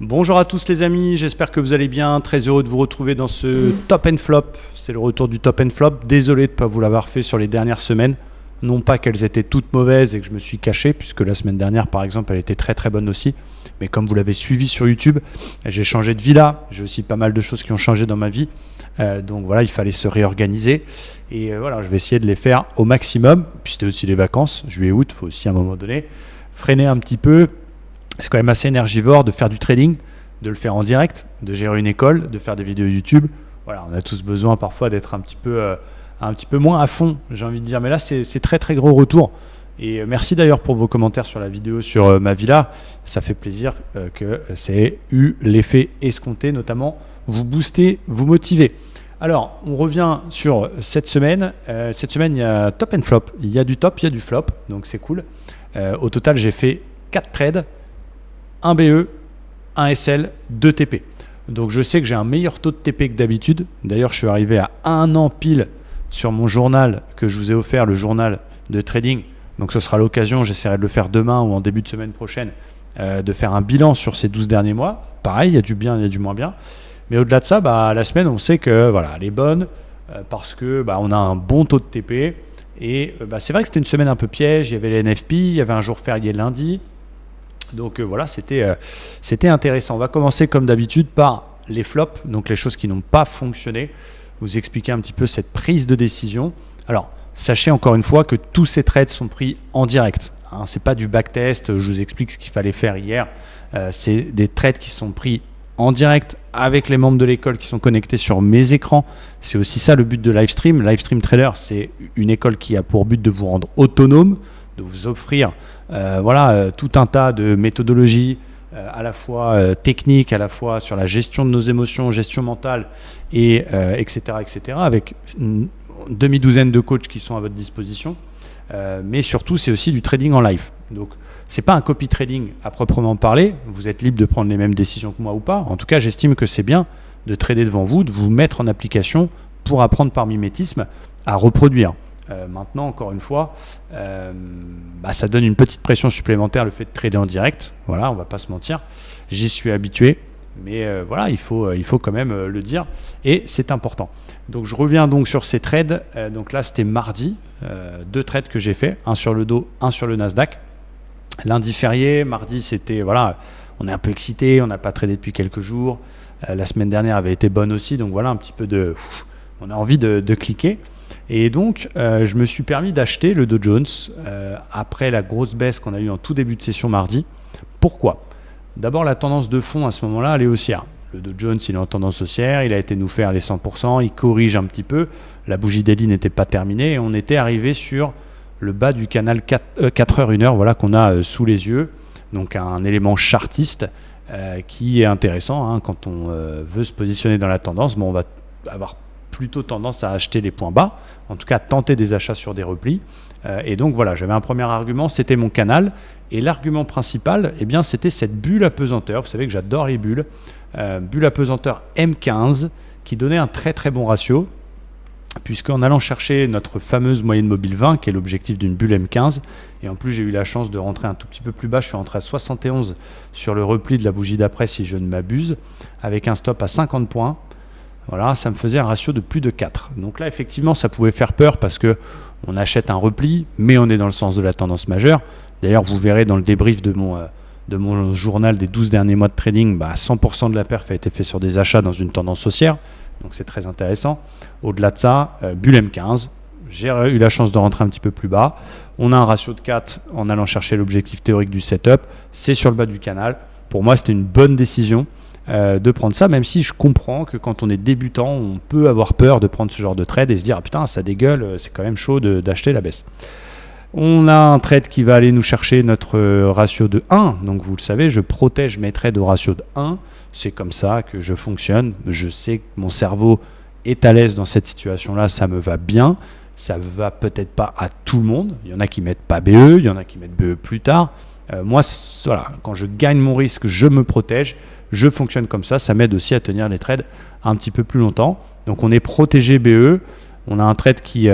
Bonjour à tous les amis, j'espère que vous allez bien. Très heureux de vous retrouver dans ce Top and Flop. C'est le retour du Top and Flop. Désolé de ne pas vous l'avoir fait sur les dernières semaines. Non pas qu'elles étaient toutes mauvaises et que je me suis caché, puisque la semaine dernière par exemple elle était très très bonne aussi. Mais comme vous l'avez suivi sur YouTube, j'ai changé de villa. J'ai aussi pas mal de choses qui ont changé dans ma vie. Donc voilà, il fallait se réorganiser. Et voilà, je vais essayer de les faire au maximum. Puis c'était aussi les vacances, juillet, août, il faut aussi à un moment donné freiner un petit peu. C'est quand même assez énergivore de faire du trading, de le faire en direct, de gérer une école, de faire des vidéos YouTube. Voilà, on a tous besoin parfois d'être un petit peu moins à fond, j'ai envie de dire. Mais là, c'est très très gros retour. Et merci d'ailleurs pour vos commentaires sur la vidéo sur ma villa. Ça fait plaisir que ça ait eu l'effet escompté, notamment vous booster, vous motiver. Alors, on revient sur cette semaine. Cette semaine, il y a top and flop. Il y a du top, il y a du flop, donc c'est cool. Au total, j'ai fait 4 trades. 1 BE, 1 SL, 2 TP. Donc je sais que j'ai un meilleur taux de TP que d'habitude. D'ailleurs, je suis arrivé à 1 an pile sur mon journal que je vous ai offert, le journal de trading. Donc ce sera l'occasion, j'essaierai de le faire demain ou en début de semaine prochaine, de faire un bilan sur ces 12 derniers mois. Pareil, il y a du bien, il y a du moins bien. Mais au-delà de ça, la semaine, on sait que voilà, elle est bonne parce que on a un bon taux de TP. Et c'est vrai que c'était une semaine un peu piège. Il y avait les NFP, il y avait un jour férié lundi. Donc voilà, c'était intéressant. On va commencer comme d'habitude par les flops, donc les choses qui n'ont pas fonctionné. Vous expliquer un petit peu cette prise de décision. Alors, sachez encore une fois que tous ces trades sont pris en direct. C'est pas du backtest, je vous explique ce qu'il fallait faire hier. C'est des trades qui sont pris en direct avec les membres de l'école qui sont connectés sur mes écrans. C'est aussi ça le but de Livestream. Livestream Trader, c'est une école qui a pour but de vous rendre autonome, de vous offrir tout un tas de méthodologies à la fois techniques, à la fois sur la gestion de nos émotions, gestion mentale, et etc., avec une demi-douzaine de coachs qui sont à votre disposition. Mais surtout, c'est aussi du trading en live. Donc, c'est pas un copy trading à proprement parler. Vous êtes libre de prendre les mêmes décisions que moi ou pas. En tout cas, j'estime que c'est bien de trader devant vous, de vous mettre en application pour apprendre par mimétisme à reproduire. Maintenant, encore une fois, ça donne une petite pression supplémentaire le fait de trader en direct. Voilà, on va pas se mentir. J'y suis habitué, mais il faut quand même le dire et c'est important. Donc, je reviens donc sur ces trades. Donc là, c'était mardi, 2 trades que j'ai fait, un sur le Dow, un sur le Nasdaq. Lundi férié, mardi, c'était on est un peu excité, on n'a pas tradé depuis quelques jours. La semaine dernière avait été bonne aussi, donc voilà un petit peu on a envie de cliquer. Et donc, je me suis permis d'acheter le Dow Jones après la grosse baisse qu'on a eue en tout début de session mardi. Pourquoi ? D'abord, la tendance de fond à ce moment-là, elle est haussière. Le Dow Jones, il est en tendance haussière, il a été nous faire les 100%, il corrige un petit peu. La bougie daily n'était pas terminée et on était arrivé sur le bas du canal 4 heures, 1 heure, voilà, qu'on a sous les yeux. Donc, un élément chartiste qui est intéressant quand on veut se positionner dans la tendance. On va avoir plutôt tendance à acheter les points bas, en tout cas tenter des achats sur des replis. Et donc voilà, j'avais un premier argument, c'était mon canal. Et l'argument principal, c'était cette bulle apesanteur. Vous savez que j'adore les bulles. Bulle apesanteur M15 qui donnait un très très bon ratio, puisqu'en allant chercher notre fameuse moyenne mobile 20, qui est l'objectif d'une bulle M15, et en plus j'ai eu la chance de rentrer un tout petit peu plus bas, je suis rentré à 71 sur le repli de la bougie d'après si je ne m'abuse, avec un stop à 50 points. Voilà, ça me faisait un ratio de plus de 4. Donc là, effectivement, ça pouvait faire peur parce que on achète un repli, mais on est dans le sens de la tendance majeure. D'ailleurs, vous verrez dans le débrief de mon journal des 12 derniers mois de trading, 100% de la perf a été fait sur des achats dans une tendance haussière. Donc c'est très intéressant. Au-delà de ça, bulle M15, j'ai eu la chance de rentrer un petit peu plus bas. On a un ratio de 4 en allant chercher l'objectif théorique du setup. C'est sur le bas du canal. Pour moi, c'était une bonne décision de prendre ça, même si je comprends que quand on est débutant, on peut avoir peur de prendre ce genre de trade et se dire putain, ça dégueule, c'est quand même chaud d'acheter la baisse. On a un trade qui va aller nous chercher notre ratio de 1. Donc vous le savez, je protège mes trades au ratio de 1. C'est comme ça que je fonctionne. Je sais que mon cerveau est à l'aise dans cette situation-là, ça me va bien. Ça va peut-être pas à tout le monde. Il y en a qui mettent pas BE, il y en a qui mettent BE plus tard. Moi, voilà, quand je gagne mon risque, je me protège. Je fonctionne comme ça. Ça m'aide aussi à tenir les trades un petit peu plus longtemps. Donc on est protégé BE. On a un trade qui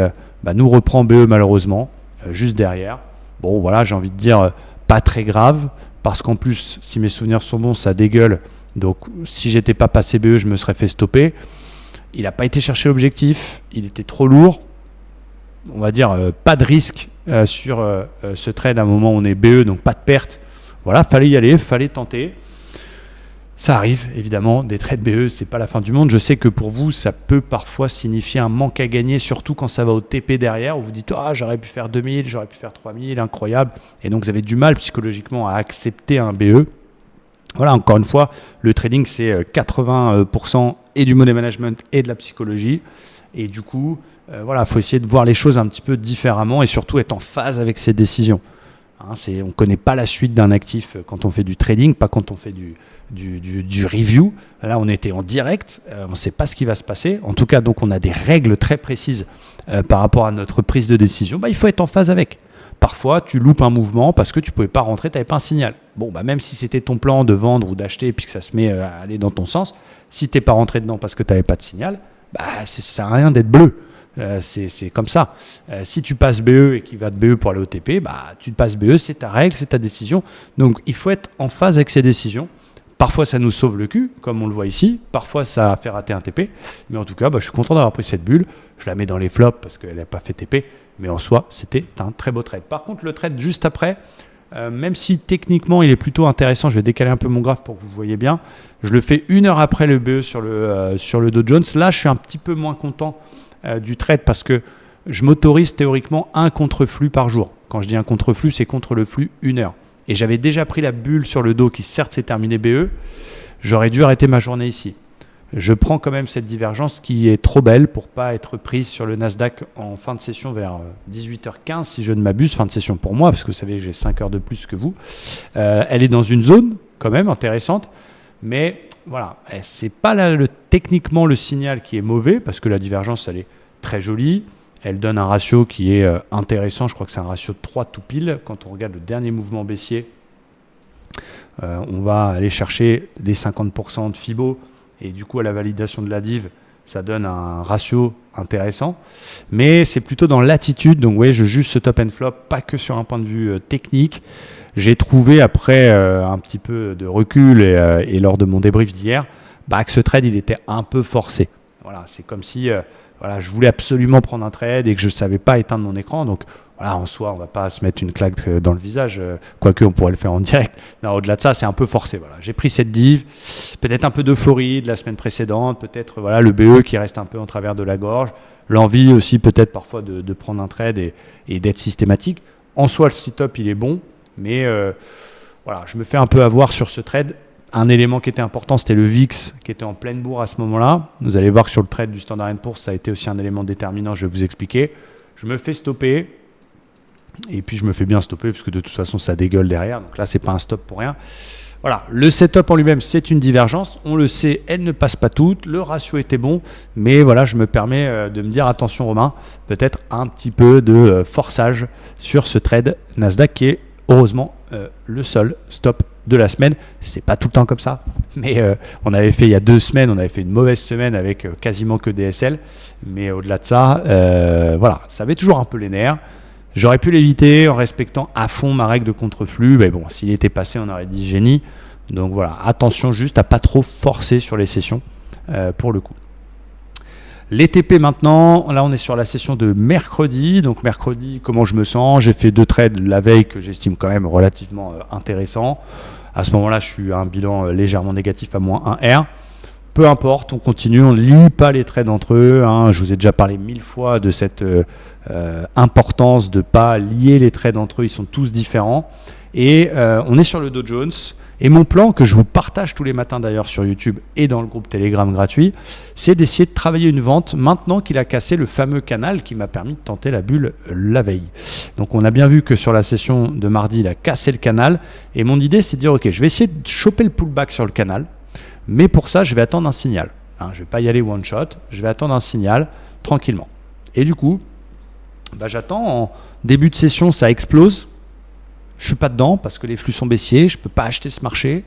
nous reprend BE malheureusement. Juste derrière. Bon, voilà, j'ai envie de dire pas très grave, parce qu'en plus, si mes souvenirs sont bons, ça dégueule Donc si j'étais pas passé BE, je me serais fait stopper. Il n'a pas été chercher l'objectif, il était trop lourd. On va dire pas de risque sur ce trade à un moment où on est BE, donc pas de perte. Voilà, fallait y aller, fallait tenter. Ça arrive, évidemment, des trades BE, c'est pas la fin du monde. Je sais que pour vous, ça peut parfois signifier un manque à gagner, surtout quand ça va au TP derrière, où vous dites « Ah, j'aurais pu faire 2000, j'aurais pu faire 3000, incroyable ». Et donc, vous avez du mal psychologiquement à accepter un BE. Voilà, encore une fois, le trading, c'est 80% et du money management et de la psychologie. Et du coup, voilà, il faut essayer de voir les choses un petit peu différemment et surtout être en phase avec ses décisions. Hein, on ne connaît pas la suite d'un actif quand on fait du trading, pas quand on fait du review. Là, on était en direct, on ne sait pas ce qui va se passer. En tout cas, donc, on a des règles très précises par rapport à notre prise de décision. Il faut être en phase avec. Parfois, tu loupes un mouvement parce que tu ne pouvais pas rentrer, tu n'avais pas un signal. Bon, même si c'était ton plan de vendre ou d'acheter et puis que ça se met à aller dans ton sens, si tu n'es pas rentré dedans parce que tu n'avais pas de signal, ça ne sert à rien d'être bleu. C'est comme ça. Si tu passes BE et qu'il va de BE pour aller au TP, tu passes BE, c'est ta règle, c'est ta décision. Donc, il faut être en phase avec ses décisions. Parfois, ça nous sauve le cul, comme on le voit ici. Parfois, ça fait rater un TP. Mais en tout cas, je suis content d'avoir pris cette bulle. Je la mets dans les flops parce qu'elle n'a pas fait TP. Mais en soi, c'était un très beau trade. Par contre, le trade juste après, même si techniquement, il est plutôt intéressant, je vais décaler un peu mon graphe pour que vous voyez bien. Je le fais 1 heure après le BE sur le Dow Jones. Là, je suis un petit peu moins content du trade parce que je m'autorise théoriquement un contre-flux par jour. Quand je dis un contre-flux, c'est contre le flux 1 heure. Et j'avais déjà pris la bulle sur le Dow qui certes s'est terminé BE. J'aurais dû arrêter ma journée ici. Je prends quand même cette divergence qui est trop belle pour pas être prise sur le Nasdaq en fin de session vers 18h15 si je ne m'abuse, fin de session pour moi parce que vous savez j'ai 5 heures de plus que vous. Elle est dans une zone quand même intéressante, mais voilà, c'est pas techniquement le signal qui est mauvais parce que la divergence elle est très jolie. Elle donne un ratio qui est intéressant, je crois que c'est un ratio de 3 tout pile. Quand on regarde le dernier mouvement baissier, on va aller chercher les 50% de Fibo et du coup à la validation de la div, ça donne un ratio intéressant. Mais c'est plutôt dans l'attitude, donc oui, je juge ce top and flop, pas que sur un point de vue technique. J'ai trouvé après un petit peu de recul et lors de mon débrief d'hier, que ce trade il était un peu forcé. Voilà, c'est comme si je voulais absolument prendre un trade et que je ne savais pas éteindre mon écran. Donc voilà, en soi, on ne va pas se mettre une claque dans le visage, quoique on pourrait le faire en direct. Non, au-delà de ça, c'est un peu forcé. Voilà. J'ai pris cette div, peut-être un peu d'euphorie de la semaine précédente, peut-être le BE qui reste un peu en travers de la gorge, l'envie aussi peut-être parfois de prendre un trade et d'être systématique. En soi, le sit-up, il est bon, mais je me fais un peu avoir sur ce trade. Un élément qui était important, c'était le VIX qui était en pleine bourre à ce moment-là. Vous allez voir que sur le trade du Standard & Poor's, ça a été aussi un élément déterminant, je vais vous expliquer. Je me fais stopper, et puis je me fais bien stopper, parce que de toute façon, ça dégueule derrière. Donc là, c'est pas un stop pour rien. Voilà, le setup en lui-même, c'est une divergence. On le sait, elle ne passe pas toutes. Le ratio était bon, mais voilà, je me permets de me dire, attention Romain, peut-être un petit peu de forçage sur ce trade Nasdaq qui est heureusement le seul stop de la semaine. C'est pas tout le temps comme ça, mais on avait fait il y a 2 semaines, on avait fait une mauvaise semaine avec quasiment que DSL, mais au-delà de ça, ça avait toujours un peu les nerfs. J'aurais pu l'éviter en respectant à fond ma règle de contre-flux, mais bon, s'il était passé, on aurait dit génie. Donc voilà, attention juste à pas trop forcer sur les sessions pour le coup. Les TP maintenant, là on est sur la session de mercredi. Donc mercredi, comment je me sens? J'ai fait 2 trades la veille que j'estime quand même relativement intéressants. À ce moment-là, je suis à un bilan légèrement négatif à -1 R. Peu importe, on continue, on ne lie pas les trades entre eux. Je vous ai déjà parlé 1000 fois de cette importance de ne pas lier les trades entre eux. Ils sont tous différents. Et on est sur le Dow Jones. Et mon plan, que je vous partage tous les matins d'ailleurs sur YouTube et dans le groupe Telegram gratuit, c'est d'essayer de travailler une vente maintenant qu'il a cassé le fameux canal qui m'a permis de tenter la bulle la veille. Donc on a bien vu que sur la session de mardi, il a cassé le canal. Et mon idée, c'est de dire, ok, je vais essayer de choper le pullback sur le canal. Mais pour ça, je vais attendre un signal. Je ne vais pas y aller one shot, je vais attendre un signal tranquillement. Et du coup, j'attends, en début de session, ça explose. Je ne suis pas dedans parce que les flux sont baissiers, je ne peux pas acheter ce marché.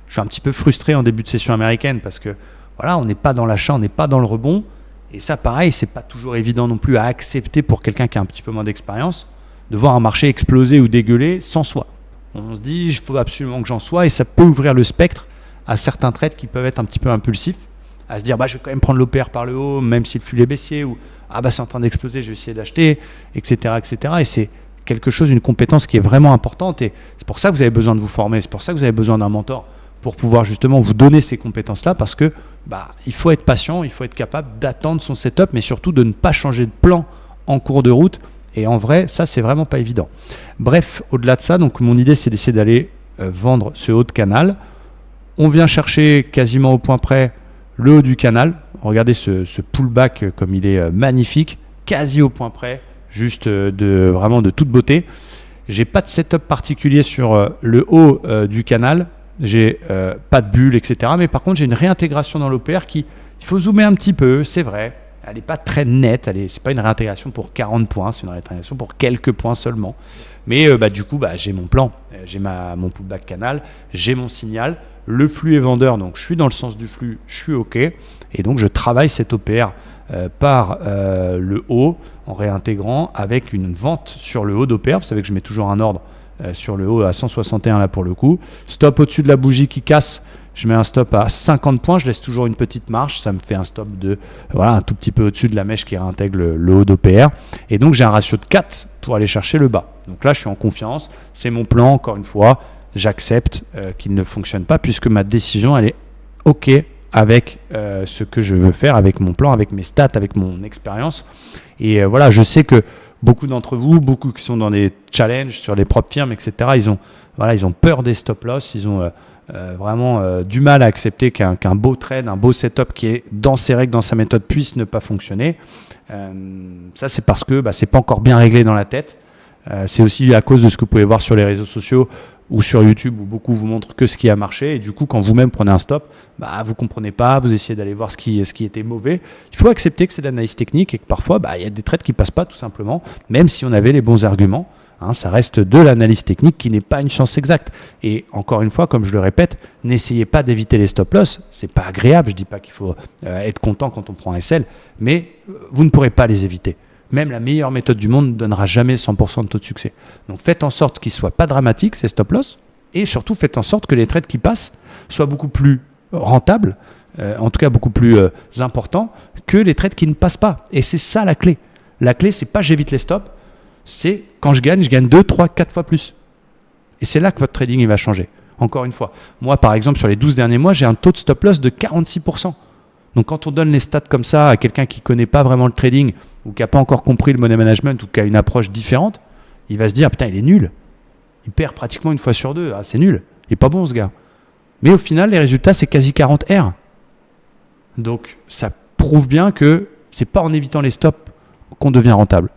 Je suis un petit peu frustré en début de session américaine parce que on n'est pas dans l'achat, on n'est pas dans le rebond. Et ça, pareil, c'est pas toujours évident non plus à accepter pour quelqu'un qui a un petit peu moins d'expérience de voir un marché exploser ou dégueuler sans soi. On se dit, il faut absolument que j'en sois et ça peut ouvrir le spectre à certains trades qui peuvent être un petit peu impulsifs, à se dire je vais quand même prendre l'OPR par le haut, même si le flux est baissier, ou c'est en train d'exploser, je vais essayer d'acheter, etc., etc. Et c'est quelque chose, une compétence qui est vraiment importante, et c'est pour ça que vous avez besoin de vous former, c'est pour ça que vous avez besoin d'un mentor pour pouvoir justement vous donner ces compétences-là, parce que il faut être patient, il faut être capable d'attendre son setup, mais surtout de ne pas changer de plan en cours de route. Et en vrai, ça, c'est vraiment pas évident. Bref, au-delà de ça, donc mon idée, c'est d'essayer d'aller vendre ce haut de canal. On vient chercher quasiment au point près le haut du canal. Regardez ce pullback comme il est magnifique, quasi au point près, juste vraiment de toute beauté. J'ai pas de setup particulier sur le haut du canal. J'ai pas de bulle, etc. Mais par contre, j'ai une réintégration dans l'OPR il faut zoomer un petit peu, c'est vrai. Elle n'est pas très nette, c'est pas une réintégration pour 40 points, c'est une réintégration pour quelques points seulement. Mais du coup, j'ai mon plan, j'ai mon pullback canal, j'ai mon signal, le flux est vendeur, donc je suis dans le sens du flux, je suis OK. Et donc, je travaille cet OPR par le haut en réintégrant avec une vente sur le haut d'OPR. Vous savez que je mets toujours un ordre sur le haut à 161 là pour le coup. Stop au-dessus de la bougie qui casse. Je mets un stop à 50 points, je laisse toujours une petite marge, ça me fait un stop de un tout petit peu au-dessus de la mèche qui réintègre le haut d'OPR. Et donc j'ai un ratio de 4 pour aller chercher le bas. Donc là je suis en confiance, c'est mon plan, encore une fois, j'accepte qu'il ne fonctionne pas puisque ma décision elle est OK avec ce que je veux faire, avec mon plan, avec mes stats, avec mon expérience. Et je sais que beaucoup d'entre vous, beaucoup qui sont dans des challenges sur les propres firmes, etc., ils ont peur des stop-loss, ils ont vraiment du mal à accepter qu'un beau trade, un beau setup qui est dans ses règles, dans sa méthode puisse ne pas fonctionner. Ça, c'est parce que c'est pas encore bien réglé dans la tête. C'est aussi à cause de ce que vous pouvez voir sur les réseaux sociaux ou sur YouTube où beaucoup vous montrent que ce qui a marché. Et du coup, quand vous-même prenez un stop, vous comprenez pas, vous essayez d'aller voir ce qui était mauvais. Il faut accepter que c'est de l'analyse technique et que parfois, il y a des trades qui passent pas tout simplement, même si on avait les bons arguments. Ça reste de l'analyse technique qui n'est pas une science exacte. Et encore une fois, comme je le répète, n'essayez pas d'éviter les stop-loss. C'est pas agréable. Je dis pas qu'il faut être content quand on prend un SL, mais vous ne pourrez pas les éviter. Même la meilleure méthode du monde ne donnera jamais 100% de taux de succès. Donc faites en sorte qu'ils ne soient pas dramatiques, ces stop-loss, et surtout faites en sorte que les trades qui passent soient beaucoup plus rentables, en tout cas beaucoup plus importants que les trades qui ne passent pas. Et c'est ça la clé. La clé, c'est pas j'évite les stops, c'est quand je gagne 2, 3, 4 fois plus. Et c'est là que votre trading il va changer. Encore une fois, moi par exemple sur les 12 derniers mois, j'ai un taux de stop-loss de 46%. Donc quand on donne les stats comme ça à quelqu'un qui ne connaît pas vraiment le trading ou qui n'a pas encore compris le money management ou qui a une approche différente, il va se dire putain il est nul. Il perd pratiquement une fois sur deux. C'est nul. Il n'est pas bon ce gars. Mais au final les résultats c'est quasi 40 R. Donc ça prouve bien que c'est pas en évitant les stops qu'on devient rentable.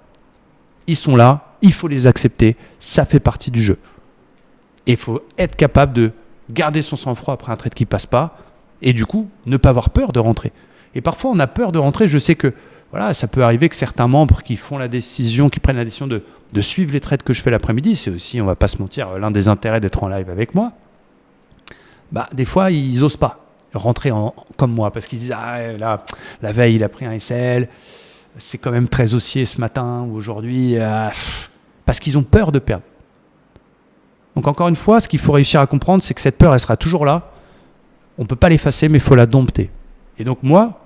Ils sont là, il faut les accepter, ça fait partie du jeu. Et il faut être capable de garder son sang-froid après un trade qui ne passe pas et du coup, ne pas avoir peur de rentrer. Et parfois, on a peur de rentrer. Je sais que ça peut arriver que certains membres qui prennent la décision de suivre les trades que je fais l'après-midi, c'est aussi, on ne va pas se mentir, l'un des intérêts d'être en live avec moi. Des fois, ils n'osent pas rentrer comme moi parce qu'ils disent la veille, il a pris un SL. C'est quand même très haussier ce matin ou aujourd'hui, parce qu'ils ont peur de perdre. Donc encore une fois, ce qu'il faut réussir à comprendre, c'est que cette peur, elle sera toujours là. On ne peut pas l'effacer, mais il faut la dompter. Et donc moi,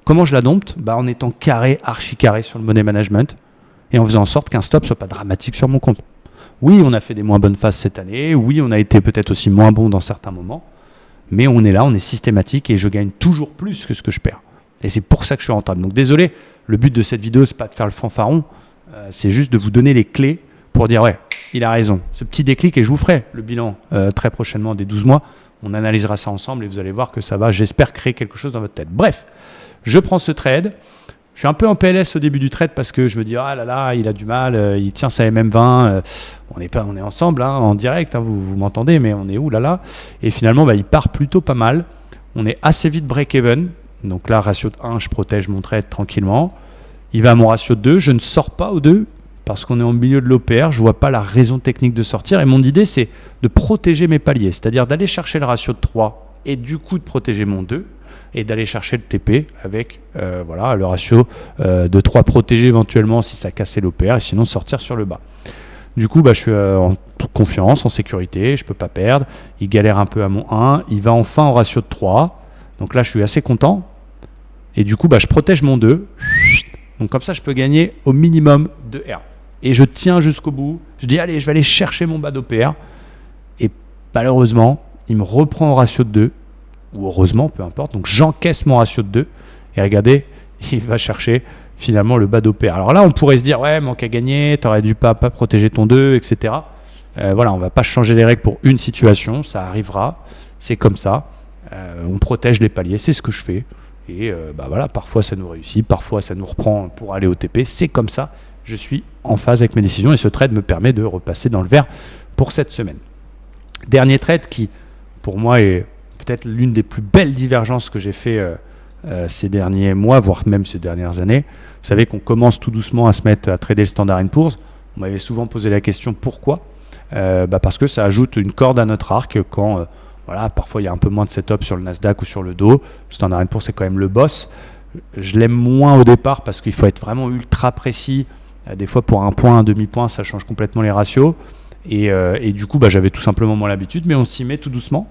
comment je la dompte ? En étant carré, archi carré sur le money management et en faisant en sorte qu'un stop ne soit pas dramatique sur mon compte. Oui, on a fait des moins bonnes phases cette année. Oui, on a été peut-être aussi moins bon dans certains moments. Mais on est là, on est systématique et je gagne toujours plus que ce que je perds. Et c'est pour ça que je suis rentable. Donc désolé, le but de cette vidéo, c'est pas de faire le fanfaron, c'est juste de vous donner les clés pour dire ouais, il a raison. Ce petit déclic, et je vous ferai le bilan très prochainement des 12 mois, on analysera ça ensemble et vous allez voir que ça va, j'espère, créer quelque chose dans votre tête. Bref, je prends ce trade. Je suis un peu en PLS au début du trade parce que je me dis ah là là, il a du mal, il tient sa MM20, on est ensemble en direct, vous m'entendez, mais on est où là. Et finalement, il part plutôt pas mal. On est assez vite break-even. Donc là, ratio de 1, je protège mon trade tranquillement. Il va à mon ratio de 2. Je ne sors pas au 2 parce qu'on est au milieu de l'OPR. Je ne vois pas la raison technique de sortir. Et mon idée, c'est de protéger mes paliers. C'est-à-dire d'aller chercher le ratio de 3 et du coup de protéger mon 2 et d'aller chercher le TP avec le ratio de 3 protégé éventuellement si ça cassait l'OPR et sinon sortir sur le bas. Du coup, je suis en toute confiance, en sécurité, je peux pas perdre. Il galère un peu à mon 1, il va enfin au ratio de 3. Donc là, je suis assez content. Et du coup, je protège mon 2. Donc comme ça, je peux gagner au minimum 2 R. Et je tiens jusqu'au bout. Je dis, allez, je vais aller chercher mon bas d'OPR. Et malheureusement, il me reprend au ratio de 2. Ou heureusement, peu importe. Donc j'encaisse mon ratio de 2. Et regardez, il va chercher finalement le bas d'OPR. Alors là, on pourrait se dire, ouais, manque à gagner, t'aurais dû pas protéger ton 2, etc. Voilà, on va pas changer les règles pour une situation. Ça arrivera. C'est comme ça. On protège les paliers. C'est ce que je fais. Et voilà, parfois ça nous réussit, parfois ça nous reprend pour aller au TP. C'est comme ça, je suis en phase avec mes décisions et ce trade me permet de repasser dans le vert pour cette semaine. Dernier trade qui, pour moi, est peut-être l'une des plus belles divergences que j'ai fait ces derniers mois, voire même ces dernières années. Vous savez qu'on commence tout doucement à se mettre à trader le Standard & Poor's. On m'avait souvent posé la question pourquoi parce que ça ajoute une corde à notre arc quand... Voilà, parfois il y a un peu moins de setup sur le Nasdaq ou sur le Dow. Le Standard & Poor's c'est quand même le boss. Je l'aime moins au départ parce qu'il faut être vraiment ultra précis. Des fois pour un point, un demi-point, ça change complètement les ratios. Et du coup, j'avais tout simplement moins l'habitude, mais on s'y met tout doucement.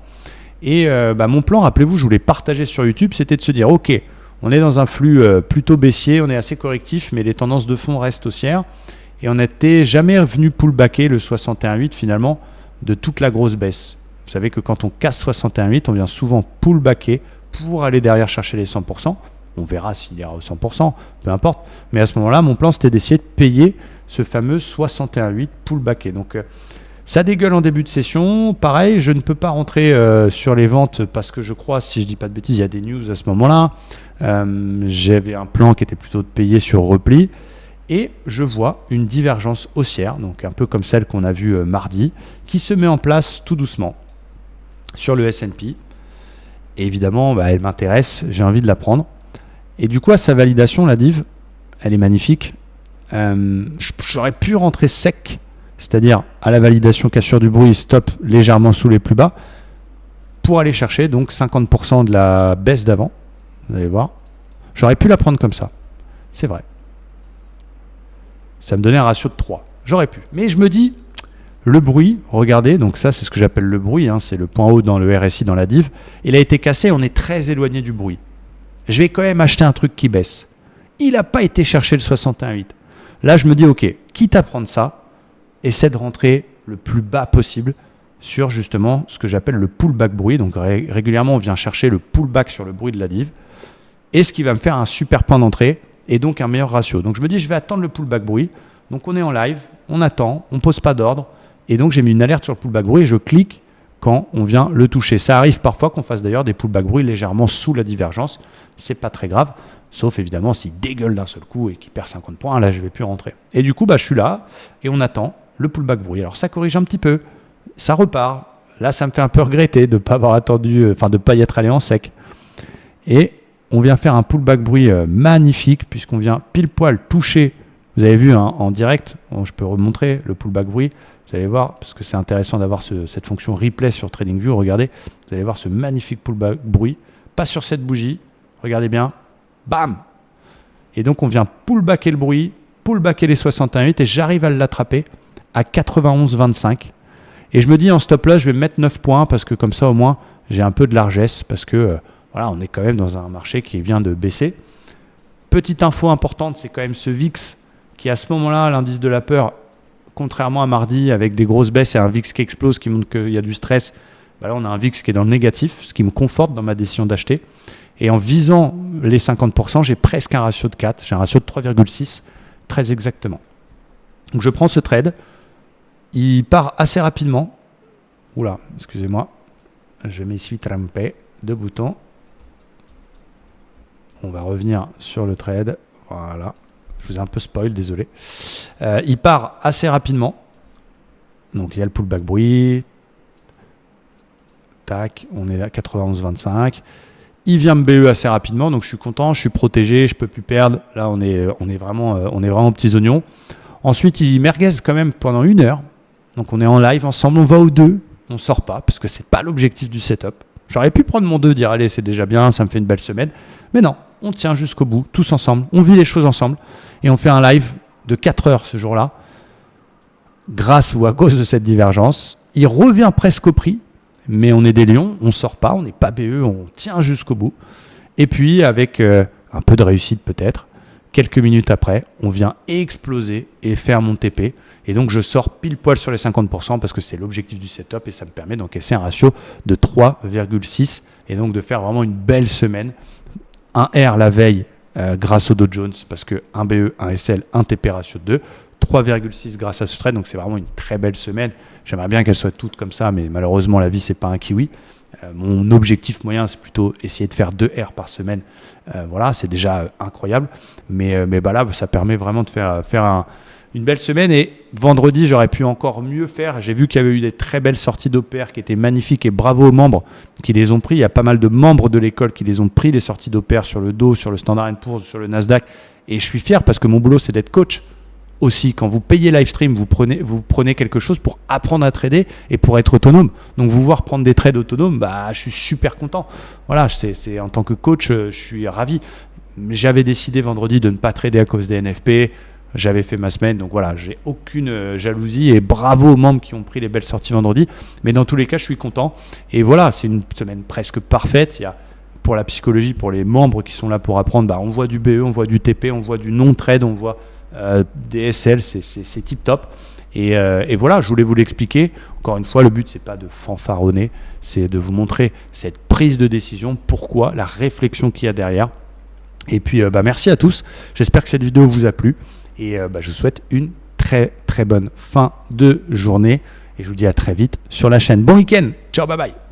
Et mon plan, rappelez-vous, je voulais partager sur YouTube, c'était de se dire, ok, on est dans un flux plutôt baissier, on est assez correctif, mais les tendances de fond restent haussières. Et on n'était jamais venu pullbacker le 61.8 finalement de toute la grosse baisse. Vous savez que quand on casse 61.8, on vient souvent pullbacker pour aller derrière chercher les 100%. On verra s'il ira au 100%, peu importe. Mais à ce moment-là, mon plan, c'était d'essayer de payer ce fameux 61.8 pullbacké. Donc, ça dégueule en début de session. Pareil, je ne peux pas rentrer sur les ventes parce que je crois, si je ne dis pas de bêtises, il y a des news à ce moment-là. J'avais un plan qui était plutôt de payer sur repli. Et je vois une divergence haussière, donc un peu comme celle qu'on a vue mardi, qui se met en place tout doucement sur le S&P. Et évidemment, elle m'intéresse, j'ai envie de la prendre. Et du coup, à sa validation, la div, elle est magnifique. J'aurais pu rentrer sec, c'est-à-dire à la validation cassure du bruit, stop légèrement sous les plus bas, pour aller chercher donc 50% de la baisse d'avant. Vous allez voir. J'aurais pu la prendre comme ça. C'est vrai. Ça me donnait un ratio de 3. J'aurais pu. Mais je me dis, le bruit, regardez, donc ça c'est ce que j'appelle le bruit, c'est le point haut dans le RSI, dans la div. Il a été cassé, on est très éloigné du bruit. Je vais quand même acheter un truc qui baisse. Il n'a pas été chercher le 61.8. Là, je me dis, ok, quitte à prendre ça, essaie de rentrer le plus bas possible sur justement ce que j'appelle le pullback bruit. Donc régulièrement, on vient chercher le pullback sur le bruit de la div. Et ce qui va me faire un super point d'entrée et donc un meilleur ratio. Donc je me dis, je vais attendre le pullback bruit. Donc on est en live, on attend, on ne pose pas d'ordre. Et donc j'ai mis une alerte sur le pullback bruit et je clique quand on vient le toucher. Ça arrive parfois qu'on fasse d'ailleurs des pullback bruit légèrement sous la divergence. C'est pas très grave, sauf évidemment s'il dégueule d'un seul coup et qu'il perd 50 points, là je vais plus rentrer. Et du coup, je suis là et on attend le pullback bruit. Alors ça corrige un petit peu, ça repart. Là, ça me fait un peu regretter de ne pas avoir attendu, de ne pas y être allé en sec. Et on vient faire un pullback bruit magnifique puisqu'on vient pile poil toucher. Vous avez vu en direct, je peux remontrer le pullback bruit. Vous allez voir, parce que c'est intéressant d'avoir cette fonction replay sur TradingView. Regardez, vous allez voir ce magnifique pullback bruit. Pas sur cette bougie. Regardez bien. Bam! Et donc, on vient pullbacker le bruit, pullbacker les 61.8 et j'arrive à l'attraper à 91,25. Et je me dis en stop loss, je vais mettre 9 points parce que comme ça, au moins, j'ai un peu de largesse parce que voilà, on est quand même dans un marché qui vient de baisser. Petite info importante, c'est quand même ce VIX qui, à ce moment-là, l'indice de la peur, contrairement à mardi, avec des grosses baisses et un VIX qui explose, qui montre qu'il y a du stress, là, on a un VIX qui est dans le négatif, ce qui me conforte dans ma décision d'acheter. Et en visant les 50%, j'ai presque un ratio de 4. J'ai un ratio de 3,6, très exactement. Donc je prends ce trade. Il part assez rapidement. Oula, excusez-moi. Je m'y suis trompé. 2 boutons. On va revenir sur le trade. Voilà. Je vous ai un peu spoil, désolé. Il part assez rapidement. Donc il y a le pullback bruit. Tac, on est à 91,25. Il vient me BE assez rapidement, donc je suis content, je suis protégé, je ne peux plus perdre. Là, on est vraiment petits oignons. Ensuite, il merguez quand même pendant 1 heure. Donc on est en live ensemble, on va au 2. On ne sort pas, parce que ce n'est pas l'objectif du setup. J'aurais pu prendre mon 2, dire allez, c'est déjà bien, ça me fait une belle semaine. Mais non, on tient jusqu'au bout, tous ensemble. On vit les choses ensemble. Et on fait un live de 4 heures ce jour-là. grâce ou à cause de cette divergence. Il revient presque au prix, mais on est des lions, on ne sort pas, on n'est pas BE, on tient jusqu'au bout. Et puis, avec un peu de réussite peut-être, quelques minutes après, on vient exploser et faire mon TP. Et donc, je sors pile poil sur les 50% parce que c'est l'objectif du setup et ça me permet d'encaisser un ratio de 3,6 et donc de faire vraiment une belle semaine. Un R la veille grâce au Dow Jones parce que un BE, un SL, un TP ratio de 2. 3,6 grâce à ce trade, donc c'est vraiment une très belle semaine. J'aimerais bien qu'elle soit toute comme ça, mais malheureusement la vie c'est pas un kiwi. Mon objectif moyen c'est plutôt essayer de faire 2 R par semaine. Voilà, c'est déjà incroyable, mais là ça permet vraiment de faire une belle semaine. Et vendredi j'aurais pu encore mieux faire. J'ai vu qu'il y avait eu des très belles sorties d'OPR qui étaient magnifiques et bravo aux membres qui les ont pris. Il y a pas mal de membres de l'école qui les ont pris, les sorties d'OPR sur le Dow, sur le Standard & Poor's, sur le Nasdaq, et je suis fier parce que mon boulot c'est d'être coach. Aussi, quand vous payez Livestream, vous prenez quelque chose pour apprendre à trader et pour être autonome. Donc, vous voir prendre des trades autonomes, je suis super content. Voilà, c'est en tant que coach, je suis ravi. J'avais décidé vendredi de ne pas trader à cause des NFP. J'avais fait ma semaine, donc voilà, j'ai aucune jalousie et bravo aux membres qui ont pris les belles sorties vendredi. Mais dans tous les cas, je suis content. Et voilà, c'est une semaine presque parfaite. Il y a pour la psychologie, pour les membres qui sont là pour apprendre, on voit du BE, on voit du TP, on voit du non-trade, on voit des SL, c'est tip top. Et voilà, je voulais vous l'expliquer. Encore une fois, le but c'est pas de fanfaronner, c'est de vous montrer cette prise de décision, pourquoi, la réflexion qu'il y a derrière. Et puis merci à tous, j'espère que cette vidéo vous a plu et je vous souhaite une très très bonne fin de journée et je vous dis à très vite sur la chaîne. Bon week-end, ciao, bye bye.